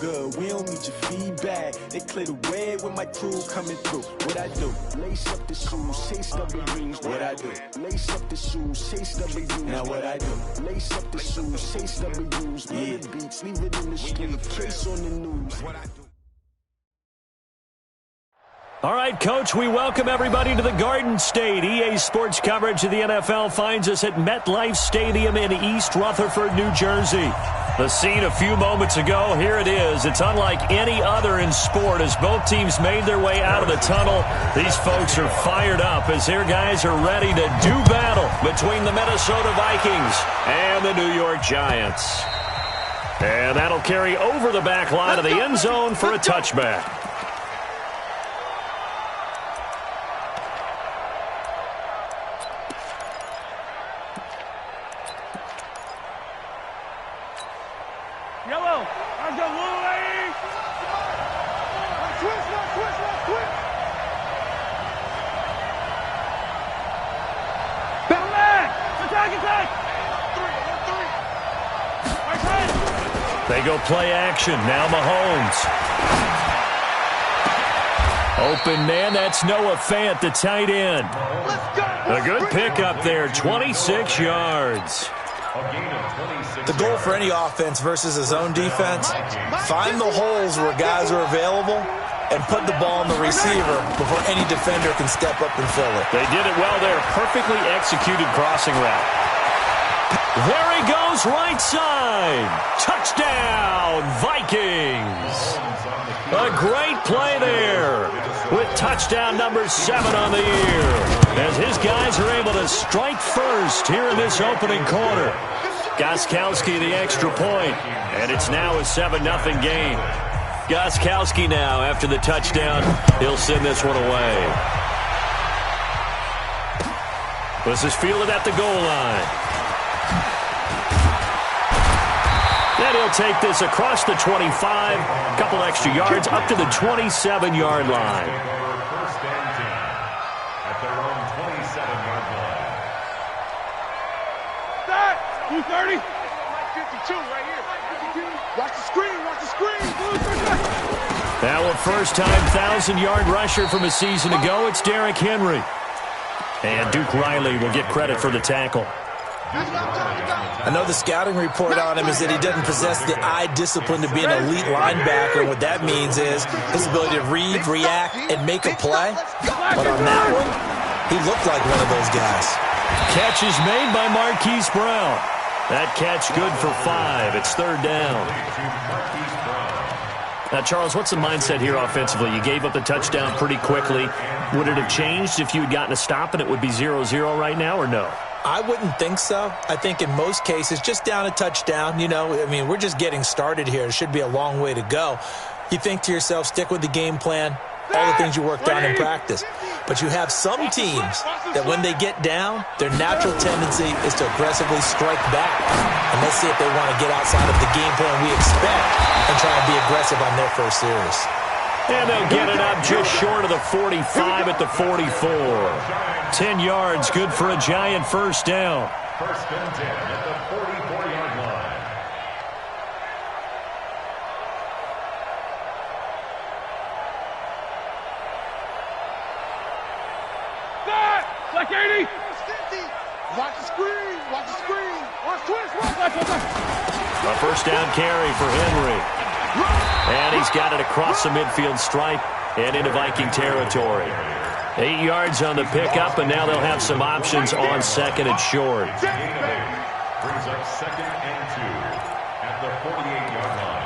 good, we don't need your feedback. They clear the way when my crew coming through. What I do? Lace up the shoes, chase W's. What I do? Lace up the shoes, chase W's. Now what I do? Lace up the shoes, chase W's. Yeah. Beats, leave it in the street, case on the news. What I do? All right, Coach, we welcome everybody to the Garden State. EA Sports coverage of the NFL finds us at MetLife Stadium in East Rutherford, New Jersey. The scene a few moments ago, here it is. It's unlike any other in sport as both teams made their way out of the tunnel. These folks are fired up as their guys are ready to do battle between the Minnesota Vikings and the New York Giants. And that'll carry over the back line of the end zone for a touchback. Yellow, let's go, Louie! Twist. Battle leg! Attack! They go play action. Now Mahomes. Open man, that's Noah Fant, the tight end. A good pickup there, 26 yards. The goal for any offense versus his own defense, find the holes where guys are available and put the ball on the receiver before any defender can step up and fill it. They did it well there. Perfectly executed crossing route. There he goes, right side. Touchdown, Vikings. A great play there with touchdown number 7 on the year as his guys are able to strike first here in this opening quarter. Gostkowski the extra point, and it's now a 7-0 game. Gostkowski now after the touchdown. He'll send this one away. This is fielded at the goal line. Then he'll take this across the 25, a couple extra yards up to the 27-yard line. First and 10 at their own 27-yard line. Start! 230. 52 right here. Watch the screen. Now a first-time 1,000-yard rusher from a season ago, it's Derrick Henry. And Duke Riley will get credit for the tackle. I know the scouting report on him is that he doesn't possess the eye discipline to be an elite linebacker. What that means is his ability to read, react, and make a play. But on that one, he looked like one of those guys. Catch is made by Marquise Brown. That catch good for 5. It's third down. Now, Charles, what's the mindset here offensively? You gave up the touchdown pretty quickly. Would it have changed if you had gotten a stop and it would be 0-0 right now, or no? I wouldn't think so. I think in most cases, just down a touchdown, we're just getting started here. It should be a long way to go. You think to yourself, stick with the game plan, all the things you worked on in practice. But you have some teams that when they get down, their natural tendency is to aggressively strike back. And let's see if they want to get outside of the game plan we expect and try and be aggressive on their first series. And they'll get it up just short of the 45 at the 44. 10 yards, good for a Giant first down. First and 10 at the 44-yard line. Like 80. Watch the screen. Watch twist. A first down carry for Henry. And he's got it across the midfield stripe and into Viking territory. 8 yards on the pickup, and now they'll have some options on second and short. Brings up second and 2 at the 48-yard line.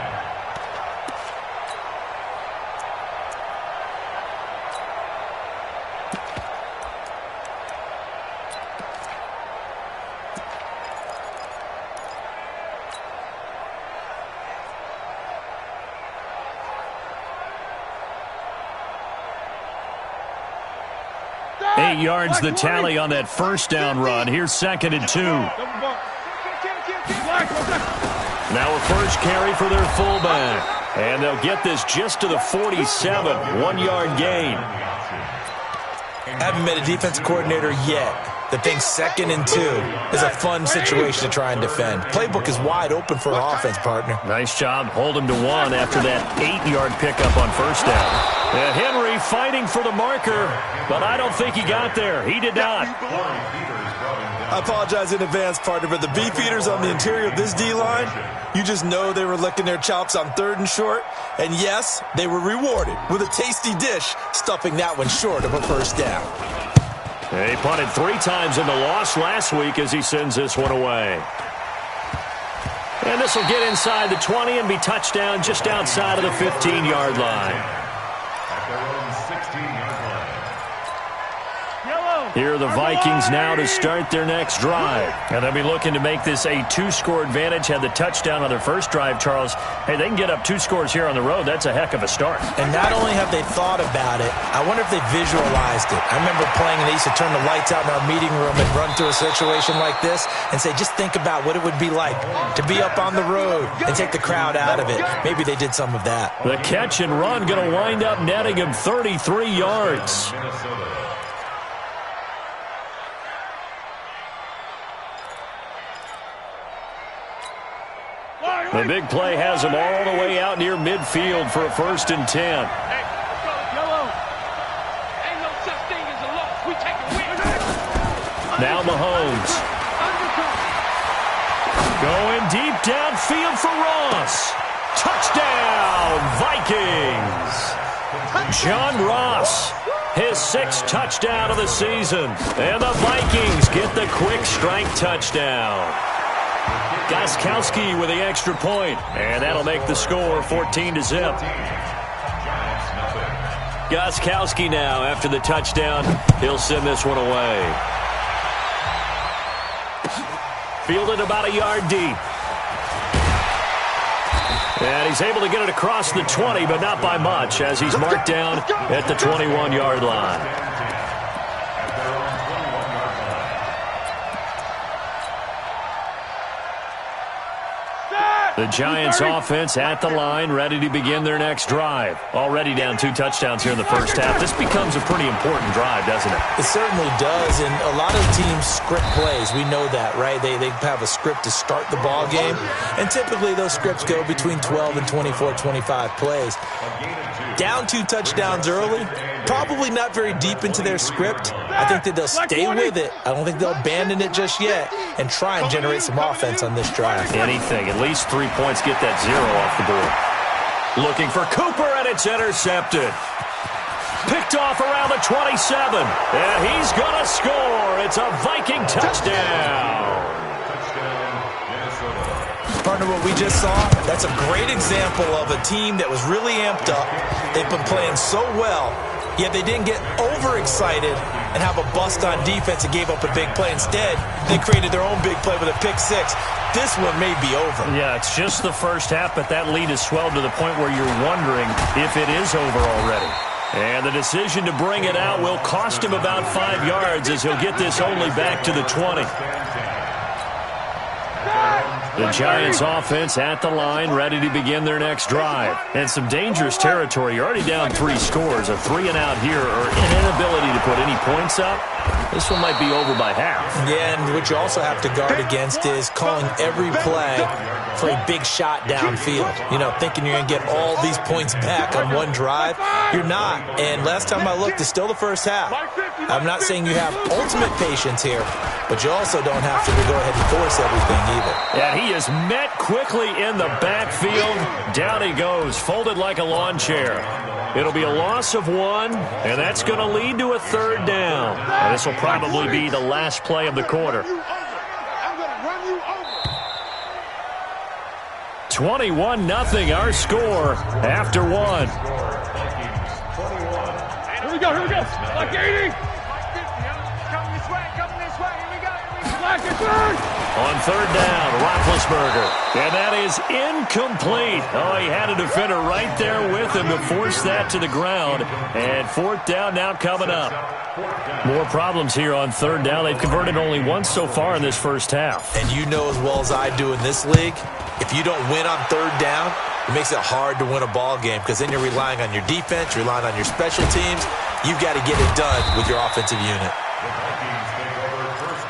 Eight yards the tally on that first down run. Here's second and 2. Now a first carry for their fullback. And they'll get this just to the 47, 1-yard gain. Haven't met a defense coordinator yet that thinks 2nd and 2 is a fun situation to try and defend. Playbook is wide open for offense, partner. Nice job. Hold him to 1 after that 8-yard pickup on first down. And Henry fighting for the marker, but I don't think he got there. He did not. I apologize in advance, partner, but the beefeaters on the interior of this D-line, you just know they were licking their chops on 3rd and short. And yes, they were rewarded with a tasty dish, stuffing that one short of a first down. He punted 3 times in the loss last week as he sends this one away. And this will get inside the 20 and be touchdown just outside of the 15-yard line. Here are the Vikings now to start their next drive. And they'll be looking to make this a 2-score advantage. Had the touchdown on their first drive, Charles. Hey, they can get up 2 scores here on the road. That's a heck of a start. And not only have they thought about it, I wonder if they visualized it. I remember playing and they used to turn the lights out in our meeting room and run through a situation like this and say, just think about what it would be like to be up on the road and take the crowd out of it. Maybe they did some of that. The catch and run going to wind up netting him 33 yards. The big play has him all the way out near midfield for a 1st and 10. Hey, yellow. Ain't no such thing as a loss. We take a win. Now Mahomes. Going deep downfield for Ross. Touchdown, Vikings. John Ross, his 6th touchdown of the season. And the Vikings get the quick strike touchdown. Gam3hawk360's with the extra point, and that'll make the score 14-0. Gam3hawk360 now after the touchdown. He'll send this one away. Fielded about a yard deep. And he's able to get it across the 20, but not by much, as he's marked down at the 21-yard line. The Giants offense at the line, ready to begin their next drive. Already down 2 touchdowns here in the first half. This becomes a pretty important drive, doesn't it? It certainly does, and a lot of teams script plays. We know that, right? They have a script to start the ball game, and typically those scripts go between 12 and 24, 25 plays. Down 2 touchdowns early, probably not very deep into their script. I think that they'll stay with it. I don't think they'll abandon it just yet and try and generate some offense on this drive. Anything, at least 3 points, get that 0 off the board. Looking for Cooper, and it's intercepted. Picked off around the 27. And he's going to score. It's a Viking touchdown. Partner, what we just saw, that's a great example of a team that was really amped up. They've been playing so well, yet they didn't get overexcited and have a bust on defense and gave up a big play. Instead, they created their own big play with a pick 6. This one may be over. Yeah, it's just the first half, but that lead has swelled to the point where you're wondering if it is over already. And the decision to bring it out will cost him about 5 yards as he'll get this only back to the 20. The Giants offense at the line, ready to begin their next drive. And some dangerous territory. You're already down 3 scores. A 3-and-out here, or an inability to put any points up. This one might be over by half. Yeah, and what you also have to guard against is calling every play for a big shot downfield. You know, thinking you're going to get all these points back on one drive. You're not. And last time I looked, it's still the first half. I'm not saying you have ultimate patience here, but you also don't have to go ahead and force everything either. And he is met quickly in the backfield. Down he goes, folded like a lawn chair. It'll be a loss of 1, and that's going to lead to a 3rd down. And this will probably be the last play of the quarter. 21-0, our score after 1. Here we go. Like 80. Coming this way. Here we go. Like it, On 3rd down, Roethlisberger. And that is incomplete. Oh, he had a defender right there with him to force that to the ground. And 4th down now coming up. More problems here on 3rd down. They've converted only once so far in this first half. And you know as well as I do in this league, if you don't win on 3rd down, it makes it hard to win a ball game because then you're relying on your defense, you're relying on your special teams. You've got to get it done with your offensive unit.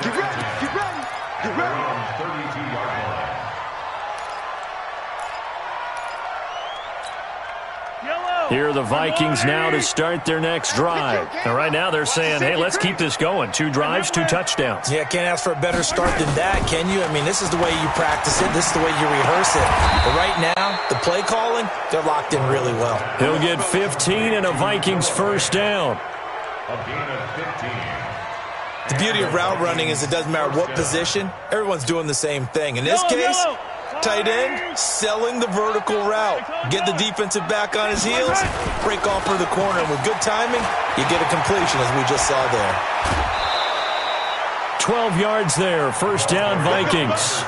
Get ready. Get ready. Get ready. 32-yard line. Here are the Vikings now to start their next drive. And right now they're saying, hey, let's keep this going. 2 drives, 2 touchdowns. Yeah, can't ask for a better start than that, can you? I mean, this is the way you practice it. This is the way you rehearse it. But right now, the play calling, they're locked in really well. He'll get 15 and a Vikings first down. A gain of 15. The beauty of route running is it doesn't matter what position, everyone's doing the same thing. In this case, tight end, selling the vertical route. Get the defensive back on his heels, break off for the corner, and with good timing, you get a completion as we just saw there. 12 yards there, first down Vikings.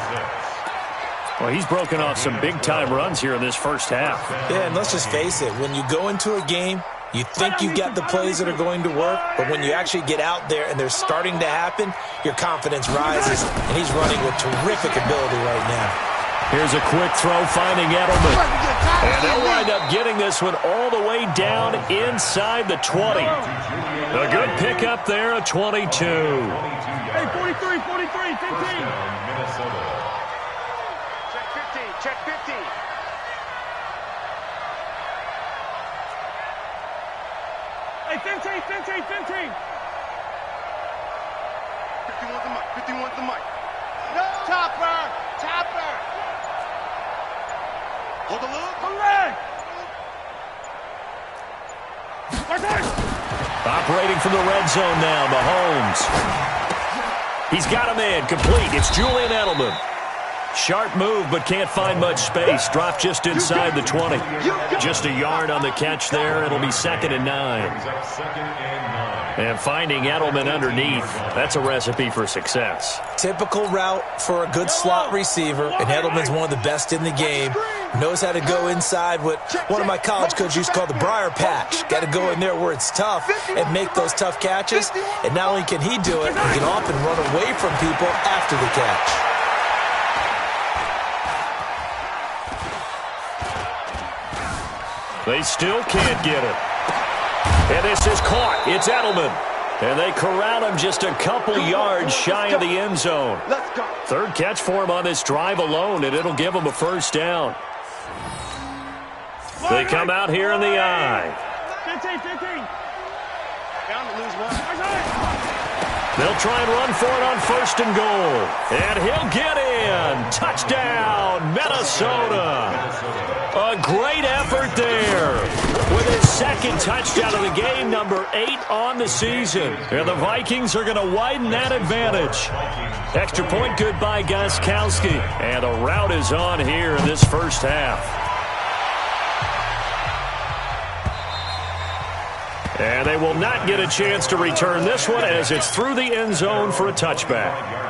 Well, he's broken off some big-time runs here in this first half. Yeah, and let's just face it, when you go into a game, you think you've got the plays that are going to work, but when you actually get out there and they're starting to happen, your confidence rises, and he's running with terrific ability right now. Here's a quick throw, finding Edelman. And they'll wind up getting this one all the way down inside the 20. A good pickup there, a 22. Hey, 43, 15. Minnesota. Check 15. Hey, 15. 51's the mic. No. Chopper. Hold the look. Operating from the red zone now, Mahomes. He's got him in, complete. It's Julian Edelman. Sharp move, but can't find much space. Dropped just inside the 20. Just a yard on the catch there. It'll be 2nd and 9. And finding Edelman underneath, that's a recipe for success. Typical route for a good slot receiver, and Edelman's one of the best in the game. Knows how to go inside what one of my college coaches used to call the briar patch. Got to go in there where it's tough and make those tough catches. And not only can he do it, he can often run away from people after the catch. They still can't get it. And this is caught. It's Edelman. And they corral him just a couple yards shy of the end zone. Let's go. 3rd catch for him on this drive alone, and it'll give him a first down. They come out here in the eye. 15. Down to lose 1. They'll try and run for it on 1st and goal. And he'll get in. Touchdown, Minnesota. A great effort there. With his 2nd touchdown of the game, number 8 on the season. And the Vikings are going to widen that advantage. Extra point good by Gam3hawk360's. And the route is on here in this first half. And they will not get a chance to return this one as it's through the end zone for a touchback.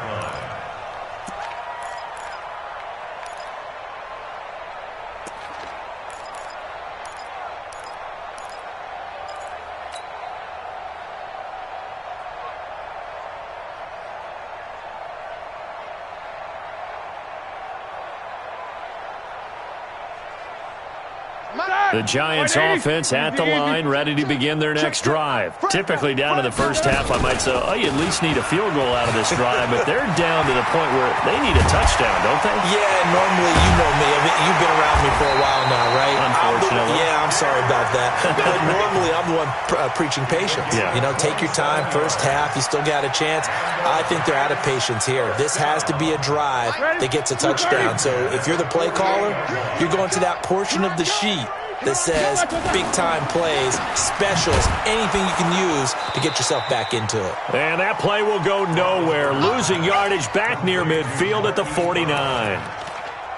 The Giants offense at the line, ready to begin their next drive. Typically down to the first half, I might say, oh, you at least need a field goal out of this drive, but they're down to the point where they need a touchdown, don't they? Yeah, normally, you know me. I mean, you've been around me for a while now, right? Unfortunately. I'm sorry about that. But normally, I'm the one preaching patience. Yeah. You know, take your time. First half, you still got a chance. I think they're out of patience here. This has to be a drive that gets a touchdown. So if you're the play caller, you're going to that portion of the sheet that says big-time plays, specials, anything you can use to get yourself back into it. And that play will go nowhere. Losing yardage back near midfield at the 49.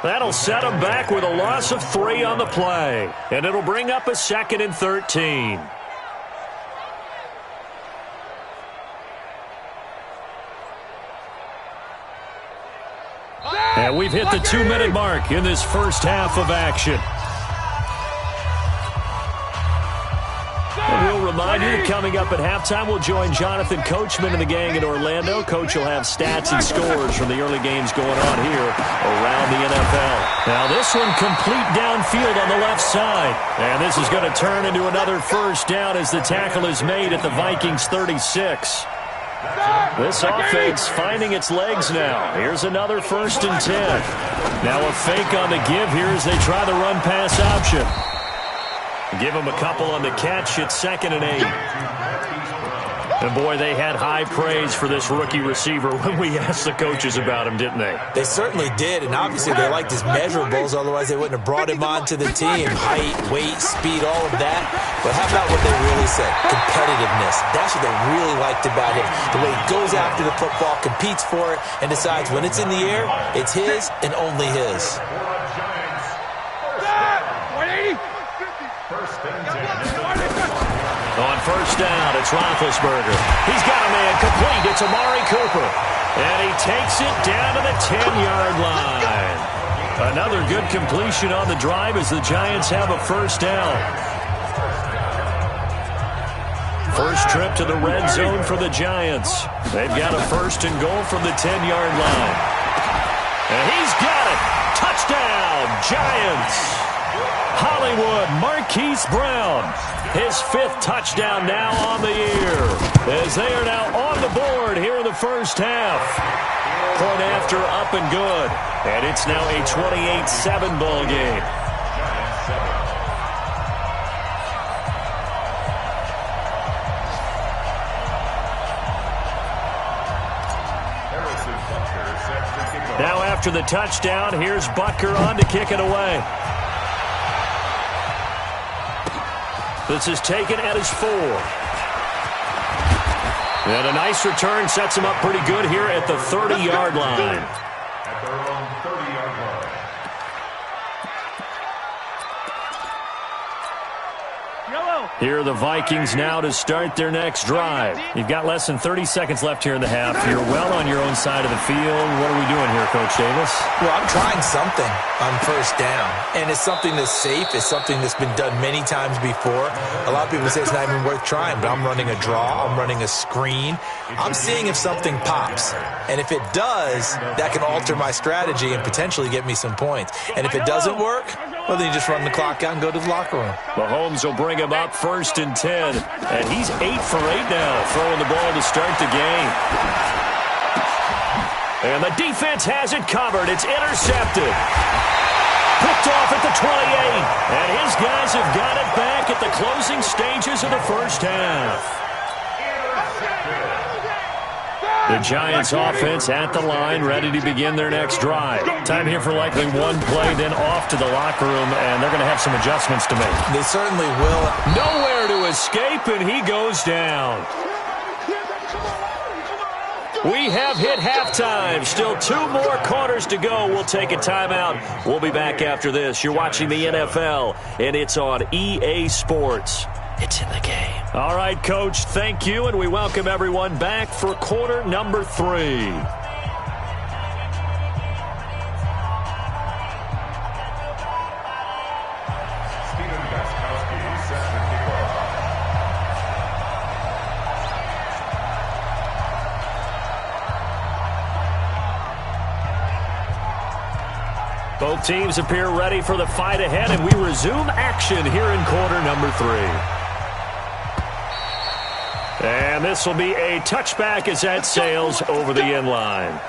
That'll set them back with a loss of 3 on the play. And it'll bring up a 2nd and 13. And we've hit the 2-minute mark in this first half of action. And we'll remind you that coming up at halftime, we'll join Jonathan Coachman and the gang in Orlando. Coach will have stats and scores from the early games going on here around the NFL. Now this one complete downfield on the left side. And this is going to turn into another first down as the tackle is made at the Vikings 36. This offense finding its legs now. Here's another 1st and 10. Now a fake on the give here as they try the run-pass option. Give him a couple on the catch. It's 2nd and 8. And, boy, they had high praise for this rookie receiver when we asked the coaches about him, didn't they? They certainly did, and obviously they liked his measurables. Otherwise, they wouldn't have brought him onto the team. Height, weight, speed, all of that. But how about what they really said? Competitiveness. That's what they really liked about him. The way he goes after the football, competes for it, and decides when it's in the air, it's his and only his. On 1st down, it's Roethlisberger. He's got a man complete. It's Amari Cooper. And he takes it down to the 10-yard line. Another good completion on the drive as the Giants have a 1st down. First trip to the red zone for the Giants. They've got a 1st and goal from the 10-yard line. And he's got it. Touchdown, Giants. Hollywood Marquise Brown, his 5th touchdown now on the year, as they are now on the board here in the 1st half. Point after up and good, and it's now a 28-7 ball game. Now after the touchdown, here's Butker on to kick it away. This is taken at his 4. And a nice return sets him up pretty good here at the 30-yard line. At their own 30-yard line. Here are the Vikings now to start their next drive. You've got less than 30 seconds left here in the half. You're well on your own side of the field. What are we doing here, Coach Davis? Well, I'm trying something on 1st down, and it's something that's safe. It's something that's been done many times before. A lot of people say it's not even worth trying, but I'm running a draw. I'm running a screen. I'm seeing if something pops, and if it does, that can alter my strategy and potentially get me some points. And if it doesn't work, well, then you just run the clock out and go to the locker room. Mahomes will bring him up 1st and 10, and he's 8 for 8 now, throwing the ball to start the game. And the defense has it covered. It's intercepted. Picked off at the 28, and his guys have got it back at the closing stages of the 1st half. The Giants offense at the line, ready to begin their next drive. Time here for likely one play, then off to the locker room, and they're going to have some adjustments to make. They certainly will. Nowhere to escape, and he goes down. We have hit halftime. Still 2 more quarters to go. We'll take a timeout. We'll be back after this. You're watching the NFL, and it's on EA Sports. It's in the game. All right, Coach, thank you, and we welcome everyone back for quarter number 3. Both teams appear ready for the fight ahead, and we resume action here in quarter number 3. And this will be a touchback as that sails over the end line.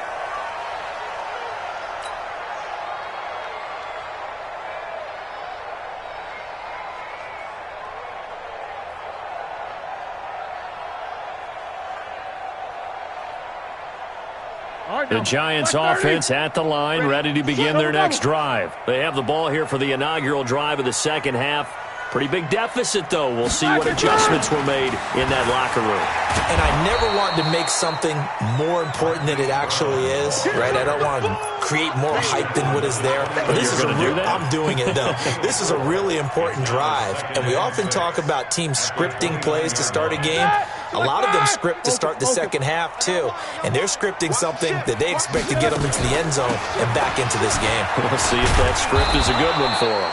The Giants offense at the line, ready to begin their next drive. They have the ball here for the inaugural drive of the 2nd half. Pretty big deficit, though. We'll see what adjustments were made in that locker room. And I never want to make something more important than it actually is, right? I don't want to create more hype than what is there. But this is I'm doing it, though. This is a really important drive. And we often talk about teams scripting plays to start a game. A lot of them script to start the 2nd half, too. And they're scripting something that they expect to get them into the end zone and back into this game. We'll see if that script is a good one for them.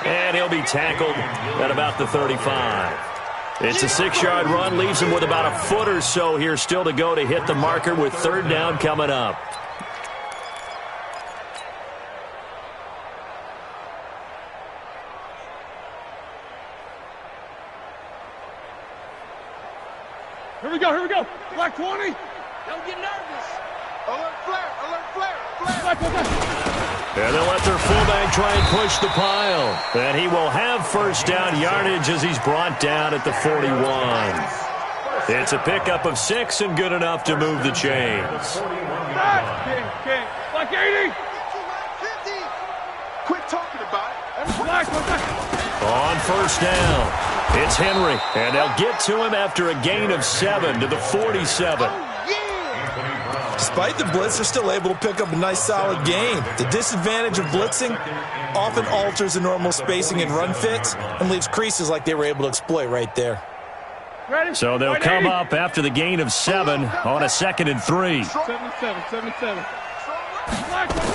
And he'll be tackled at about the 35. It's a 6-yard run, leaves him with about a foot or so here still to go to hit the marker with 3rd down coming up. Here we go, here we go. Black 20. Don't get nervous. Alert flare, alert flare, flare. Black 20. And they'll let their fullback try and push the pile. And he will have first down yardage as he's brought down at the 41. It's a pickup of 6 and good enough to move the chains. King. Black 80. Quit talking about it. Black 20. On first down, it's Henry. And they'll get to him after a gain of 7 to the 47. Despite the blitz, they're still able to pick up a nice, solid gain. The disadvantage of blitzing often alters the normal spacing and run fits and leaves creases like they were able to exploit right there. Ready? So they'll come up after the gain of 7 on a 2nd and 3. 77. Black 20.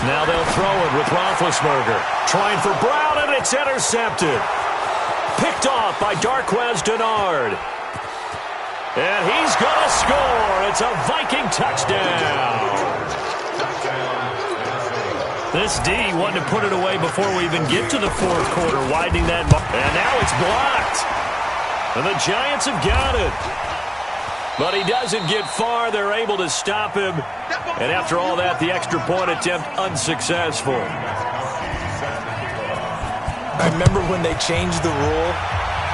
Now they'll throw it with Roethlisberger. Trying for Brown, and it's intercepted. Picked off by Darqueze Dennard. And he's going to score. It's a Viking touchdown. This D wanted to put it away before we even get to the fourth quarter, widening that mark. And now it's blocked. And the Giants have got it. But he doesn't get far. They're able to stop him. And after all that, the extra point attempt unsuccessful. I remember when they changed the rule,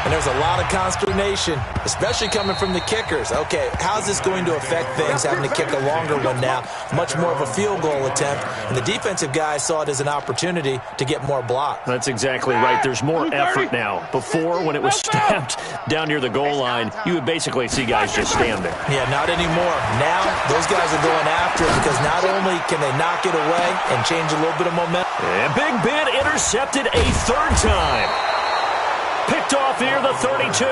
and there's a lot of consternation, especially coming from the kickers. Okay, how's this going to affect things, having to kick a longer one now, much more of a field goal attempt, and the defensive guys saw it as an opportunity to get more block. That's exactly right. There's more effort now. Before, when it was snapped down near the goal line, you would basically see guys just stand there. Yeah, not anymore. Now, those guys are going after it because not only can they knock it away and change a little bit of momentum. And Big Ben intercepted a 3rd time. Picked off near the 32.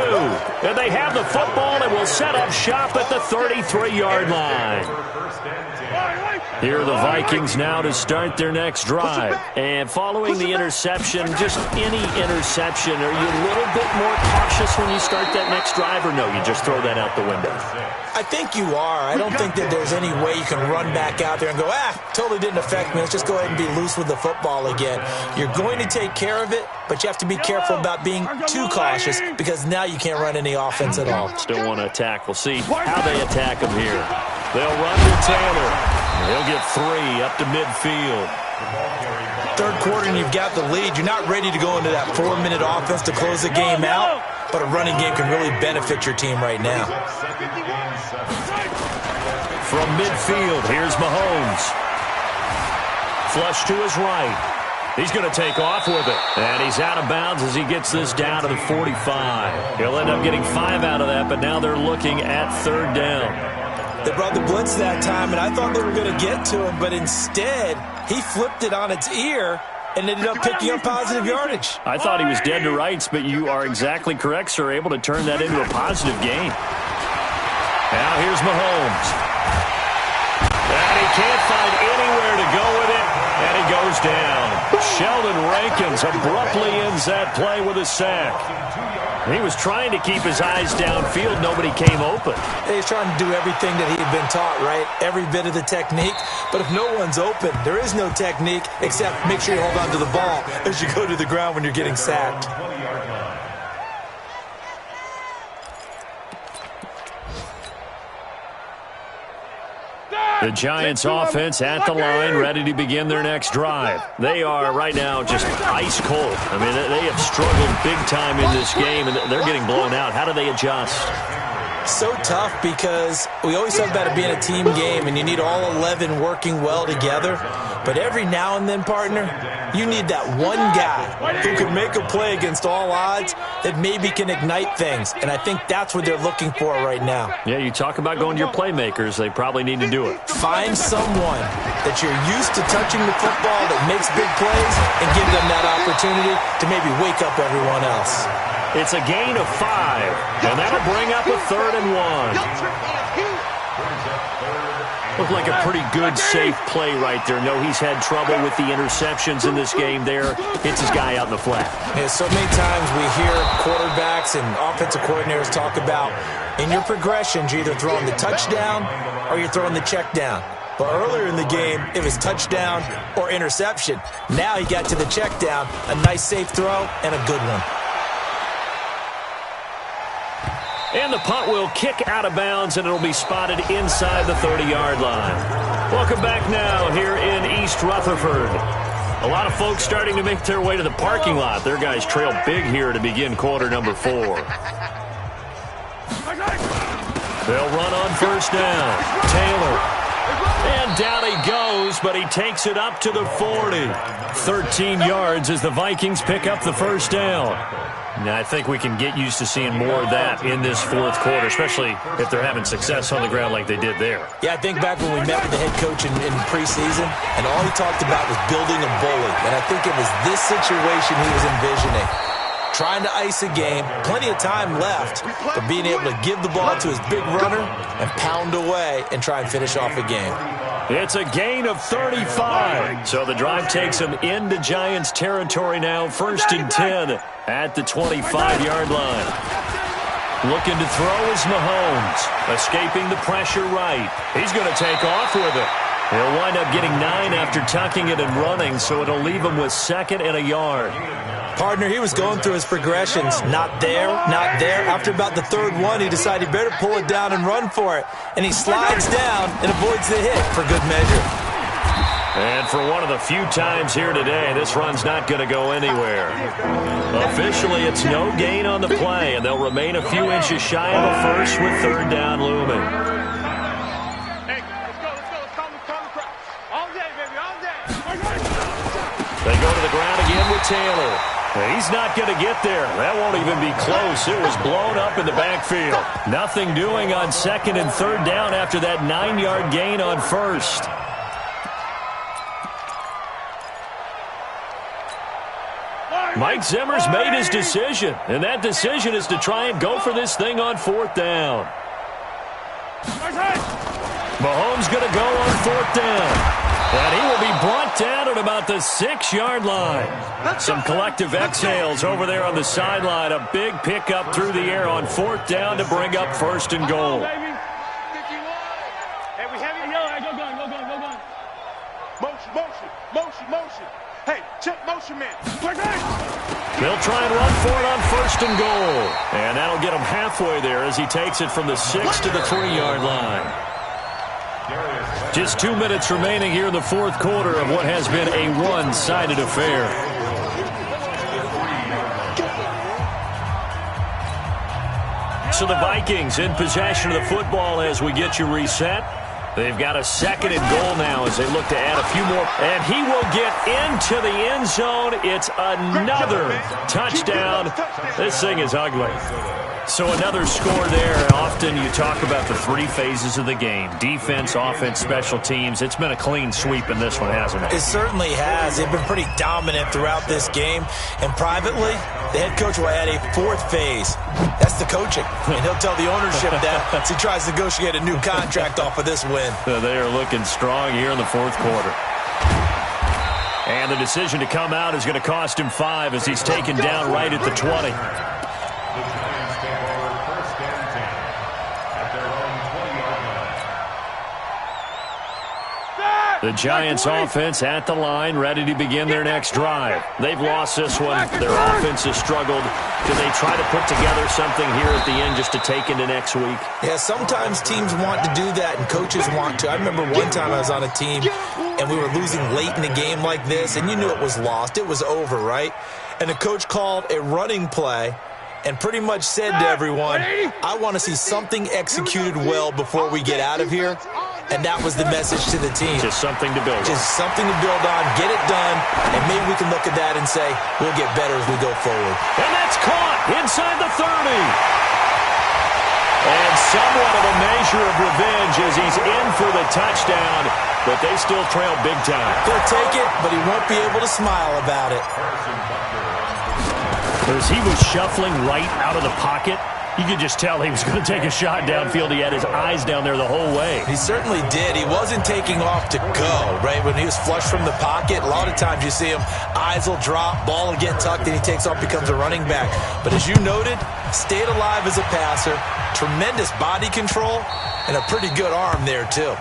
And they have the football and will set up shop at the 33-yard line. Here are the Vikings now to start their next drive. And following the interception, just any interception, are you a little bit more cautious when you start that next drive, or no, you just throw that out the window? I think you are. I don't think that there's any way you can run back out there and go, totally didn't affect me. Let's just go ahead and be loose with the football again. You're going to take care of it, but you have to be careful about being too cautious because now you can't run any offense at all. Still want to attack. We'll see how they attack him here. They'll run to Taylor. He'll get 3 up to midfield. Third quarter and you've got the lead. You're not ready to go into that 4-minute offense to close the game out, but a running game can really benefit your team right now. From midfield, here's Mahomes. Flush to his right. He's going to take off with it. And he's out of bounds as he gets this down to the 45. He'll end up getting 5 out of that, but now they're looking at 3rd down. They brought the blitz that time, and I thought they were going to get to him, but instead, he flipped it on its ear and ended up picking up positive yardage. I thought he was dead to rights, but you are exactly correct, sir, able to turn that into a positive gain. Now here's Mahomes. And he can't find anywhere to go with it, and he goes down. Sheldon Rankins abruptly ends that play with a sack. He was trying to keep his eyes downfield. Nobody came open. He's trying to do everything that he had been taught, right? Every bit of the technique. But if no one's open, there is no technique except make sure you hold on to the ball as you go to the ground when you're getting sacked. The Giants offense at the line, ready to begin their next drive. They are right now just ice cold. I mean, they have struggled big time in this game, and they're getting blown out. How do they adjust? So tough because we always talk about it being a team game, and you need all 11 working well together. But every now and then, partner, you need that one guy who can make a play against all odds that maybe can ignite things. And I think that's what they're looking for right now. Yeah, you talk about going to your playmakers. They probably need to do it. Find someone that you're used to touching the football that makes big plays and give them that opportunity to maybe wake up everyone else. It's a gain of 5, and that'll bring up a 3rd and 1. Looked like a pretty good, safe play right there. No, he's had trouble with the interceptions in this game there. Hits his guy out in the flat. Yeah, so many times we hear quarterbacks and offensive coordinators talk about in your progressions, you're either throwing the touchdown or you're throwing the check down. But earlier in the game, it was touchdown or interception. Now he got to the check down, a nice safe throw, and a good one. And the punt will kick out of bounds, and it'll be spotted inside the 30-yard line. Welcome back now here in East Rutherford. A lot of folks starting to make their way to the parking lot. Their guys trail big here to begin quarter number 4. They'll run on first down. Taylor. And down he goes, but he takes it up to the 40. 13 yards as the Vikings pick up the first down. Now, I think we can get used to seeing more of that in this fourth quarter, especially if they're having success on the ground like they did there. Yeah, I think back when we met with the head coach in preseason, and all he talked about was building a bully. And I think it was this situation he was envisioning. Trying to ice a game, plenty of time left, but being able to give the ball to his big runner and pound away and try and finish off a game. It's a gain of 35. So the drive takes him into Giants territory now. 1st and 10 at the 25-yard line. Looking to throw is Mahomes. Escaping the pressure right. He's going to take off with it. He'll wind up getting 9 after tucking it and running, so it'll leave him with 2nd and a yard. Partner, he was going through his progressions. Not there, not there. After about the 3rd one, he decided he better pull it down and run for it. And he slides down and avoids the hit for good measure. And for one of the few times here today, this run's not going to go anywhere. Officially, it's no gain on the play, and they'll remain a few inches shy of a first with 3rd down looming. They go to the ground again with Taylor. He's not going to get there. That won't even be close. It was blown up in the backfield. Nothing doing on 2nd and 3rd down after that 9-yard gain on 1st. Mike Zimmer's made his decision, and that decision is to try and go for this thing on 4th down. Mahomes going to go on 4th down. And he will be brought down at about the 6-yard line. Some collective exhales over there on the sideline. A big pickup through the air on 4th down to bring up 1st and goal. Motion. Hey, check motion, man. They'll try and run for it on 1st and goal. And that'll get him halfway there as he takes it from the 6 to the 3-yard line. Just 2 minutes remaining here in the fourth quarter of what has been a one-sided affair. So the Vikings in possession of the football as we get you reset. They've got a 2nd and goal now as they look to add a few more. And he will get into the end zone. It's another touchdown. This thing is ugly. So another score there. Often you talk about the 3 phases of the game. Defense, offense, special teams. It's been a clean sweep in this one, hasn't it? It certainly has. They've been pretty dominant throughout this game. And privately, the head coach will add a 4th phase. That's the coaching. And he'll tell the ownership that as he tries to negotiate a new contract off of this win. So they are looking strong here in the fourth quarter. And the decision to come out is going to cost him 5 as he's taken down right at the 20. The Giants offense at the line, ready to begin their next drive. They've lost this one. Their offense has struggled. Do they try to put together something here at the end just to take into next week? Yeah, sometimes teams want to do that and coaches want to. I remember one time I was on a team and we were losing late in the game like this, and you knew it was lost. It was over, right? And the coach called a running play and pretty much said to everyone, I want to see something executed well before we get out of here. And that was the message to the team. Just something to build on. Just something to build on, get it done, and maybe we can look at that and say, we'll get better as we go forward. And that's caught inside the 30. And somewhat of a measure of revenge as he's in for the touchdown, but they still trail big time. He'll take it, but he won't be able to smile about it. As he was shuffling right out of the pocket, you could just tell he was going to take a shot downfield. He had his eyes down there the whole way. He certainly did. He wasn't taking off to go, right? When he was flush from the pocket, a lot of times you see him, eyes will drop, ball will get tucked, and he takes off, becomes a running back. But as you noted, stayed alive as a passer, tremendous body control, and a pretty good arm there, too.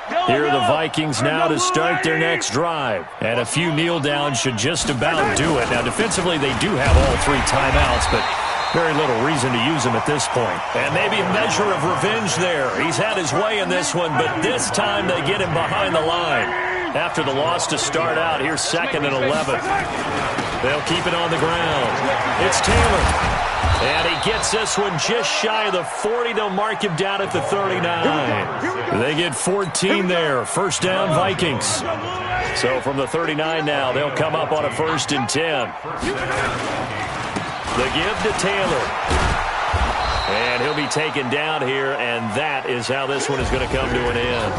Go, Here are the Vikings now to start their next drive. And a few kneel downs should just about do it. Now, defensively, they do have all 3 timeouts, but very little reason to use them at this point. And maybe a measure of revenge there. He's had his way in this one, but this time they get him behind the line. After the loss to start out, here's 2nd and 11. They'll keep it on the ground. It's Taylor. And he gets this one just shy of the 40. They'll mark him down at the 39. They get 14 there. First down, Vikings. So from the 39 now, they'll come up on a 1st and 10. The give to Taylor. And he'll be taken down here, and that is how this one is going to come to an end.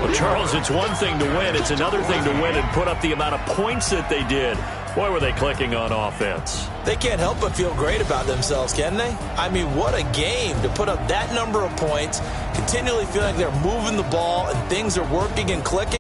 Well, Charles, it's one thing to win. It's another thing to win and put up the amount of points that they did. Boy, were they clicking on offense. They can't help but feel great about themselves, can they? I mean, what a game to put up that number of points, continually feeling like they're moving the ball and things are working and clicking.